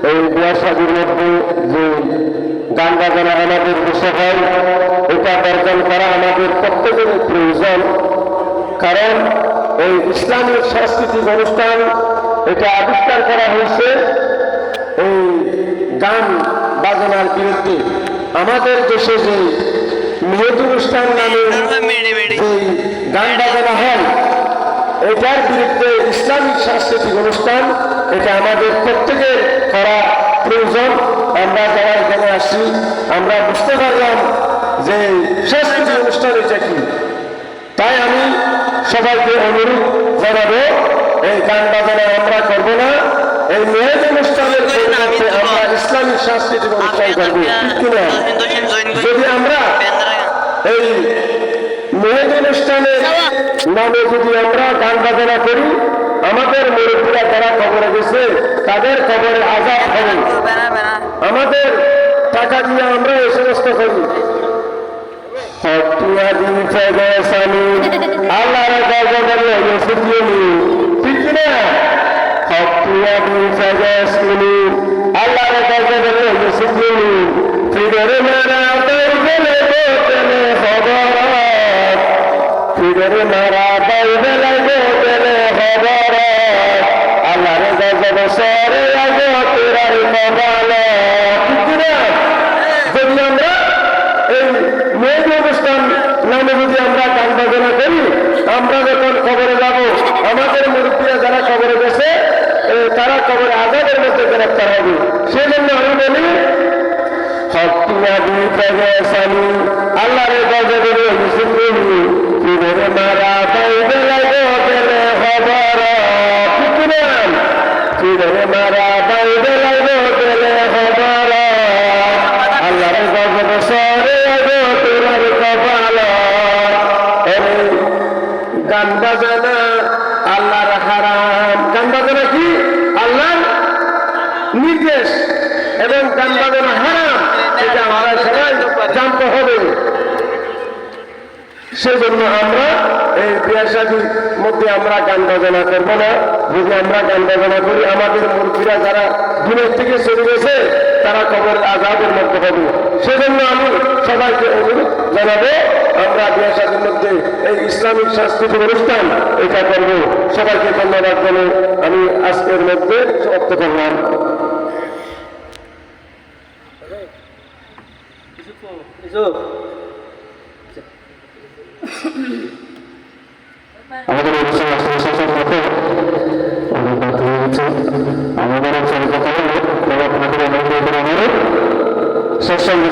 এই বিয়া শাদীর মধ্যে যে গান বাজনা আমাদের দেশে হয়, এটা বর্জন করা আমাদের প্রত্যেকের প্রয়োজন। কারণ এই ইসলামিক সাংস্কৃতিক অনুষ্ঠান এটা আবিষ্কার করা হয়েছে এই গান বাজনার বিরুদ্ধে। আমাদের দেশে যে মেহেদ অনুষ্ঠান নামে যে গান বাজনা হয়, এটার বিরুদ্ধে ইসলামিক সাংস্কৃতিক অনুষ্ঠান এটা আমাদের প্রত্যেকের করা প্রয়োজন। আমরা যারা এখানে আসি আমরা বুঝতে পারলাম যে সাংস্কৃতিক অনুষ্ঠান এটা কি। তাই আমি সবাইকে অনুরোধ জানাবো, এই গান বাজনা আমরা করব না, এই মেহেদ অনুষ্ঠানের পরিবর্তে আমরা ইসলামিক সাংস্কৃতিক অনুষ্ঠান করব। কিনা যদি আমরা এই মেহেদ অনুষ্ঠানের নামে যদি আমরা গান বাজনা করি, আমাদের মুরব্বীরা যারা কবরে গেছে তাদের কবরে আযাব হবে। আমাদের টাকা দিয়ে আমরা এই সমস্ত করি। আল্লাহর ঠিক না? আল্লাহর ফিরে মারা গেলে খবর, ফিরে মারা গেলে খবর, আল্লাহর গজব সরে আগে তোরার কবাল। ঠিক না? যদি আমরা এই মেহেদ অনুষ্ঠান নামে যদি আমরা গান বাজনা করি, আমরা যখন খবরে যাব আমাদের মুরব্বীরা যারা খবরে গেছে তারা খবরে আযাবের মধ্যে গ্রেফতার হবে। সেই জন্য আমি বলি আল্লাহর গজবের ফিরে মারা বাইবে লাগে গেলে খবর, ঠিক না? ফিরে মারা বাইবে লাগে গেলে খবর, আল্লাহর গজব সরে আগে তোরার কপাল। গান বাজানা আল্লাহর হারাম। গান বাজানা কি? আল্লাহর নির্দেশ, এবং গান বাজানা হারাম, এটা আমরা সবাই জানতে হবে। সেজন্য আমরা এই বিয়া শাদীর মধ্যে আমরা গান বাজনা করবো না। যদি আমরা গান বাজনা করি, আমাদের মুরব্বীরা যারা দুনিয়া থেকে চলে গেছে তারা কবরের আযাবের মধ্যে হবে। সেজন্য আমি সবাইকে অনুরোধ জানাবো, আমরা বিয়া শাদীর মধ্যে এই ইসলামিক সাংস্কৃতিক অনুষ্ঠান এটা করবো। সবাইকে ধন্যবাদ জানিয়ে আমি আজকের মধ্যে সমাপ্ত করলাম। আমাদের শেষ সঙ্গে